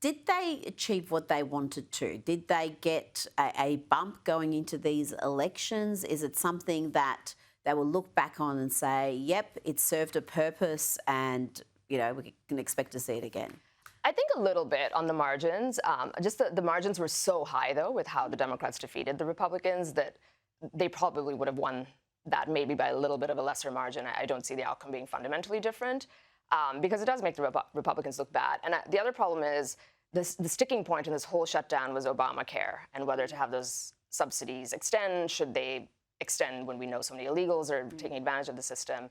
Did they achieve what they wanted to? Did they get a bump going into these elections? Is it something that they will look back on and say, yep, it served a purpose and, we can expect to see it again? I think a little bit on the margins. Just the margins were so high, though, with how the Democrats defeated the Republicans that they probably would have won that maybe by a little bit of a lesser margin. I don't see the outcome being fundamentally different because it does make the Republicans look bad. And the other problem is the sticking point in this whole shutdown was Obamacare and whether to have those subsidies extend. Should they extend when we know so many illegals are taking advantage of the system?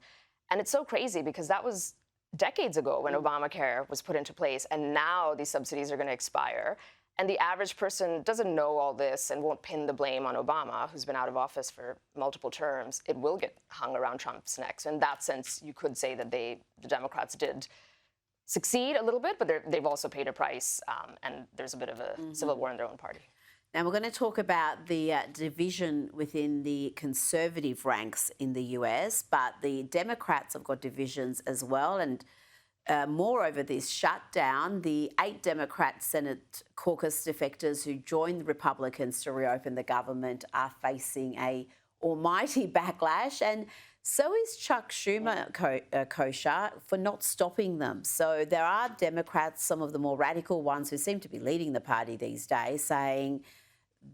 And it's so crazy because that was decades ago when Obamacare was put into place, and now these subsidies are going to expire. And the average person doesn't know all this and won't pin the blame on Obama, who's been out of office for multiple terms. It will get hung around Trump's neck. So in that sense, you could say that the Democrats did succeed a little bit, but they've also paid a price, and there's a bit of a civil war in their own party. Now, we're going to talk about the division within the conservative ranks in the US, but the Democrats have got divisions as well. And moreover, this shutdown, the 8 Democrat Senate caucus defectors who joined the Republicans to reopen the government are facing a almighty backlash. And so is Chuck Schumer, kosher, for not stopping them. So there are Democrats, some of the more radical ones who seem to be leading the party these days, saying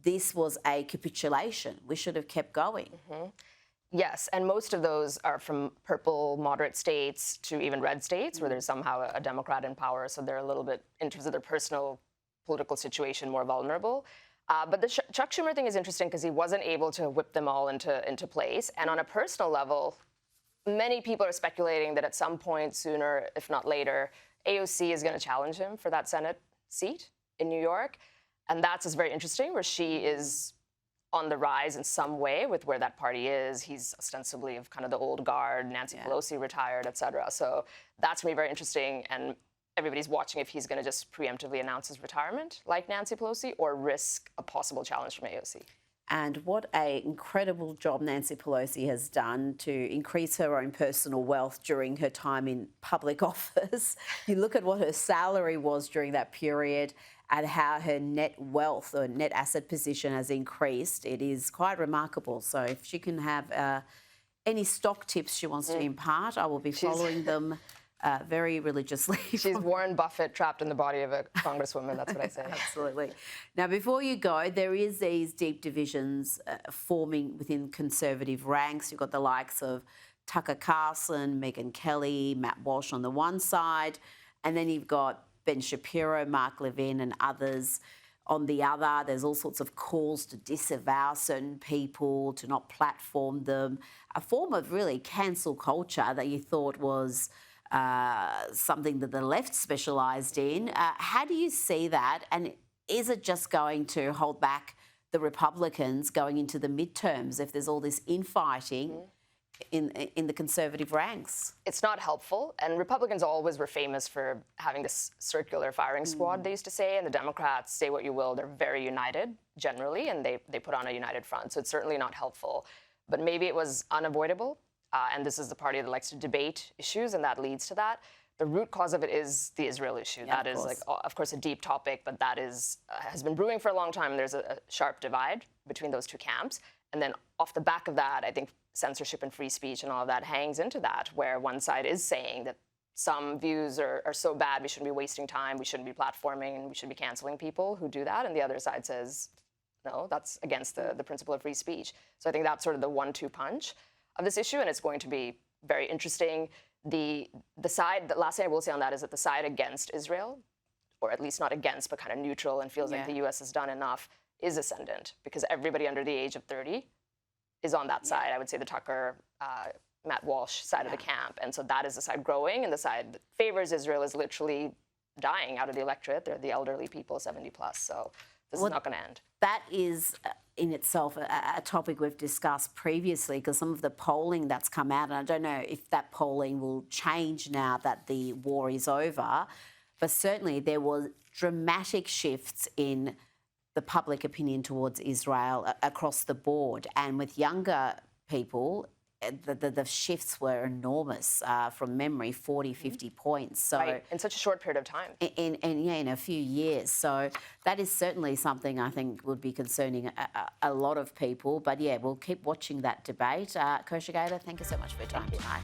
this was a capitulation. We should have kept going. Yes, and most of those are from purple moderate states to even red states where there's somehow a Democrat in power, so they're a little bit, in terms of their personal political situation, more vulnerable. But the Chuck Schumer thing is interesting because he wasn't able to whip them all into place. And on a personal level, many people are speculating that at some point sooner, if not later, AOC is going to challenge him for that Senate seat in New York. And that's just very interesting, where she is on the rise in some way with where that party is. He's ostensibly of kind of the old guard, Nancy Pelosi retired, et cetera. So that's going to be very interesting. And everybody's watching if he's going to just preemptively announce his retirement like Nancy Pelosi or risk a possible challenge from AOC. And what an incredible job Nancy Pelosi has done to increase her own personal wealth during her time in public office. You look at what her salary was during that period and how her net wealth or net asset position has increased. It is quite remarkable. So if she can have any stock tips she wants to impart, I will be following them very religiously. She's Warren Buffett trapped in the body of a congresswoman, that's what I say. Absolutely. Now, before you go, there is these deep divisions forming within conservative ranks. You've got the likes of Tucker Carlson, Megyn Kelly, Matt Walsh on the one side, and then you've got Ben Shapiro, Mark Levin and others on the other. There's all sorts of calls to disavow certain people, to not platform them, a form of really cancel culture that you thought was something that the left specialised in. How do you see that? And is it just going to hold back the Republicans going into the midterms if there's all this infighting in the conservative ranks? It's not helpful. And Republicans always were famous for having this circular firing squad, they used to say. And the Democrats, say what you will, they're very united generally, and they put on a united front. So it's certainly not helpful. But maybe it was unavoidable. And this is the party that likes to debate issues, and that leads to that. The root cause of it is the Israel issue. Yeah, that is, of course, a deep topic, but that is has been brewing for a long time. There's a sharp divide between those two camps. And then off the back of that, I think censorship and free speech and all of that hangs into that, where one side is saying that some views are so bad, we shouldn't be wasting time, we shouldn't be platforming, and we should be canceling people who do that. And the other side says, no, that's against the principle of free speech. So I think that's sort of the 1-2 punch of this issue, and it's going to be very interesting. The last thing I will say on that is that the side against Israel, or at least not against, but kind of neutral and feels like the U.S. has done enough, is ascendant, because everybody under the age of 30 is on that side. I would say the Tucker, Matt Walsh side of the camp. And so that is the side growing, and the side that favors Israel is literally dying out of the electorate. They're the elderly people, 70 plus. So this is not going to end. That is in itself a topic we've discussed previously, because some of the polling that's come out, and I don't know if that polling will change now that the war is over, but certainly there were dramatic shifts in the public opinion towards Israel across the board. And with younger people, the shifts were enormous from memory, 40, 50 points. So Right, in such a short period of time. in a few years. So that is certainly something I think would be concerning a lot of people. But yeah, we'll keep watching that debate. Kosha Gaylor, thank you so much for your time tonight.